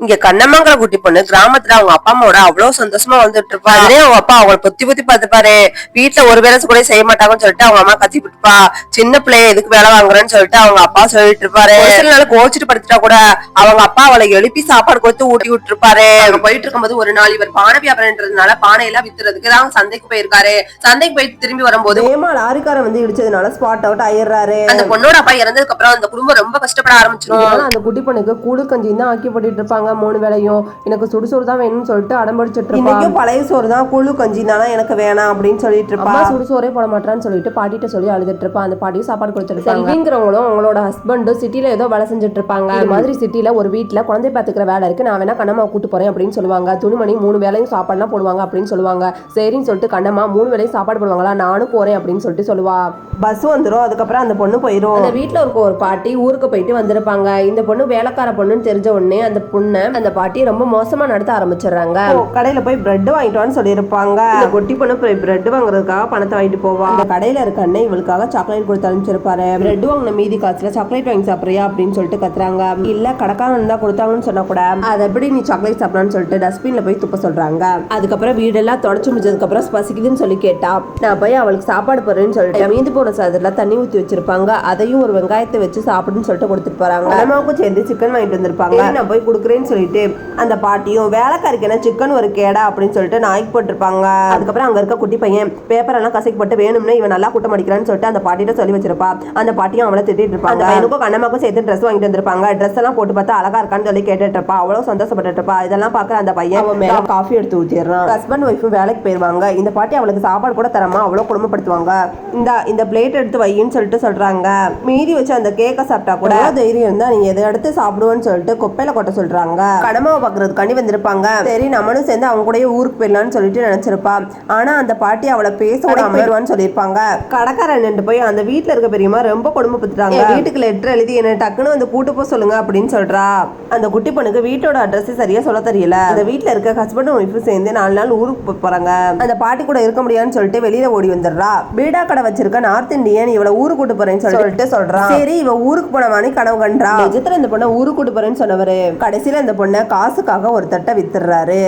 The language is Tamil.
இங்க கண்ணம்மாங்கிற குட்டி பொண்ணு கிராமத்துல அவங்க அப்பா அம்மாவோட அவ்வளவு சந்தோஷமா வந்துட்டு இருப்பா. அதே அவங்க அப்பா அவங்களை பொத்தி பொத்தி பார்த்துப்பாரு. வீட்டுல ஒரு வேலை கூட செய்ய மாட்டாங்கன்னு சொல்லிட்டு அவங்க அம்மா கத்தி விட்டுப்பா. சின்ன பிள்ளைய எதுக்கு வேலை வாங்குறேன்னு சொல்லிட்டு அவங்க அப்பா சொல்லிட்டு இருப்பாரு. சில நாள் கோச்சிட்டு படுத்துட்டா கூட அவங்க அப்பா அவளை எழுப்பி சாப்பாடு கொடுத்து ஊட்டி விட்டு இருப்பாரு. அங்க போயிட்டு இருக்கும்போது ஒரு நாள் இவர் பானை வியாபாரம்ன்றதுனால பானையெல்லாம் வித்துறதுக்கு தான் சந்தைக்கு போயிருக்காரு. சந்தைக்கு போயிட்டு திரும்பி வரும்போது லாரிக்காரன் வந்து இடிச்சதுனால ஸ்பாட் அவுட் ஆயிடுறாரு. அந்த பொண்ணோட அப்பா இறந்ததுக்கு அப்புறம் அந்த குடும்பம் ரொம்ப கஷ்டப்பட ஆரம்பிச்சிடும். அந்த குட்டி பொண்ணுக்கு கூழு கஞ்சி தான் ஆக்கி போட்டுட்டு இருப்பாங்க. 3 வேளையும் எனக்கு சுடுசோறு தான் வேணும்னு சொல்லிட்டு அடம்பிடிச்சிட்டு இருப்பாங்க. பழைய சோறு தான் கூழு கஞ்சி தானே எனக்கு வேணாம் அப்படின்னு சொல்லிட்டு இருப்பா. சுடுசோறே போட மாட்டான்னு சொல்லிட்டு பாட்டிட்ட சொல்லி அழுதுட்டு இருப்பா. அந்த பாட்டியும் சாப்பாடு கொடுத்துருப்பாங்க. செல்விங்கிறவங்களும் அவங்களோட ஹஸ்பண்டும் சிட்டில ஏதோ வேலை செஞ்சுட்டு இருப்பாங்க. அது மாதிரி சிட்டில ஒரு வீட்டுல குழந்தை பாத்துக்கிற வேலை இருக்கு, நான் வேணா கண்ணம்மா கூட்டு போறேன் அப்படின்னு சொல்லுவாங்க. துணிமணி 3 வேளையும் சாப்பாடுலாம் போடுவாங்க அப்படின்னு சொல்லுவாங்க. சரின்னு சொல்லிட்டு கண்ணம்மா 3 வேளையும் சாப்பாடு போடுவாங்களா, நானும் போறேன் அப்படின்னு சொல்லிட்டு சொல்லுவா. பஸ் வந்துடும். அதுக்கப்புறம் அந்த பொண்ணு போயிடும். அந்த வீட்டுல இருக்க ஒரு பாட்டி ஊருக்கு போயிட்டு வந்திருப்பாங்க. இந்த பொண்ணு வேலைக்கார பொண்ணுன்னு தெரிஞ்ச உடனே அந்த பொண்ணை அந்த பாட்டி ரொம்ப மோசமா நடத்த ஆரம்பிச்சிடுறாங்க. கடையில போய் பிரெட் வாங்கிட்டு சொல்லியிருப்பாங்க. இந்த குட்டி பொண்ணு போய் பிரெட் வாங்குறதுக்காக பணத்தை வாங்கிட்டு போவா. அந்த கடையில இருக்க அண்ணன் இவளுக்காக சாக்லேட் கொடுத்து அனுப்பிச்சிருப்பாரு. பிரெட் வாங்கின மீதி காசுல சாக்லேட் வாங்கி சாப்பிடுறியா அப்படின்னு சொல்லிட்டு கத்துறாங்க. இல்ல கடைக்காரன் தான் கொடுத்தாங்கன்னு சொன்னா கூட அதை எப்படி நீ சாக்லேட் சாப்பிடலான்னு சொல்லிட்டு டஸ்ட்பின்ல போய் துப்ப சொல்றாங்க. அதுக்கப்புறம் வீடெல்லாம் தொடச்சு முடிச்சதுக்கு அப்புறம் பசிக்குதுன்னு சொல்லி கேட்டா நான் போய் அவளுக்கு சாப்பாடு போறேன்னு சொல்லிட்டு மீந்து போன சாதத்துல தண்ணி ஊத்தி வச்சிருப்பாங்க. அதையும் ஒரு வெங்காயத்தை வச்சு சாப்பிடுன்னு சொல்லிட்டு கொடுத்துட்டு போறாங்க. அம்மாவுக்கும் சேர்ந்து சிக்கன் வாங்கிட்டு வந்திருப்பாங்க. நான் போய் கொடுக்குறேன்னு சொல்லிட்டு அந்த பாட்டியும் வேலைக்காரிக்கு என்ன சிக்கன் ஒரு கேடா அப்படின்னு சொல்லிட்டு நாய்க்கு போட்டிருப்பாங்க. அதுக்கப்புறம் அங்க இருக்க குட்டி பையன் பேப்பர் எல்லாம் கசைக்கப்பட்டு வேணும்னு இவன் நல்லா கூட்டம் அடிக்கிறான்னு சொல்லிட்டு அந்த பாட்டிட்ட சொல்லி வச்சிருப்பா. அந்த பாட்டியும் அவளை திட்டிட்டு இருப்பாங்க. எனக்கும் கண்ணம்மாக்கும் சேர்த்து ட்ரெஸ் வாங்கிட்டு வந்திருப்பாங்க. ட்ரெஸ் எல்லாம் போட்டு பார்த்தா அழகா இருக்கான்னு சொல்லி கேட்டுட்டு இருப்பா. அவ்வளவு சந்தோஷப்பட்டு இருப்பா. இதெல்லாம் பார்க்க அந்த பையன் அவன் மேல காஃபி எடுத்து ஊத்திடுறான். ஹஸ்பண்ட் ஒய்ஃபும் வேலைக்கு போயிருவாங்க. இந்த பாட்டி அவளுக்கு சாப்பாடு கூட தரமா அவ்வளவு குடும்பப்படுத்துவாங்க. இந்த பிளேட் எடுத்து வையின்னு சொல்லிட்டு சொல்றாங்க. மீதி வச்சு அந்த கேக்க சாப்பிட்டா கூட தைரியம் இருந்தா நீங்க எதை எடுத்து சாப்பிடுவோன்னு சொல்லிட்டு குப்பையில கொட்ட சொல்றாங்க. கடமாவை பாக்குறதுக்காண்டி வந்திருப்பாங்க. சரி நம்மளும் சேர்ந்து அவங்க கூட ஊருக்கு போயிடலாம்னு சொல்லிட்டு நினைச்சிருப்பா. ஆனா அந்த பாட்டி அவளை பேச விடாமன்னு சொல்லியிருப்பாங்க. கடைக்காரன் நின்று போய் அந்த வீட்டுல இருக்க பெரியமா ரொம்ப கொடுமைப்படுத்துறாங்க. வீட்டுக்கு லெட்டர் எழுதி என்ன டக்குன்னு வந்து கூட்டு போ சொல்லுங்க அப்படின்னு சொல்றா. அந்த குட்டி பொண்ணுக்கு வீட்டோட அட்ரஸ் சரியா சொல்ல தெரியல. அந்த வீட்டுல இருக்க ஹஸ்பண்ட் ஒய்ஃபும் சேர்ந்து 4 நாள் ஊருக்கு போறாங்க. அந்த பாட்டி கூட இருக்க முடியாதுன்னு சொல்லிட்டு வெளியில ஓடி வந்துடுறா. பீடா கடை வச்சிருக்க நார்த் இந்தியன் இவளை ஊருக்கு கூட்டு போறேன்னு சொல்லிட்டு சொல்றான். சரி இவ ஊருக்கு போனவானே கனவு கண்டா. நிஜத்துல இந்த பொண்ணை ஊருக்கு கூட்டு போறேன்னு சொன்னவரு கடைசியில இந்த பொண்ணை காசுக்காக ஒரு தட்டை வித்துடுறாரு.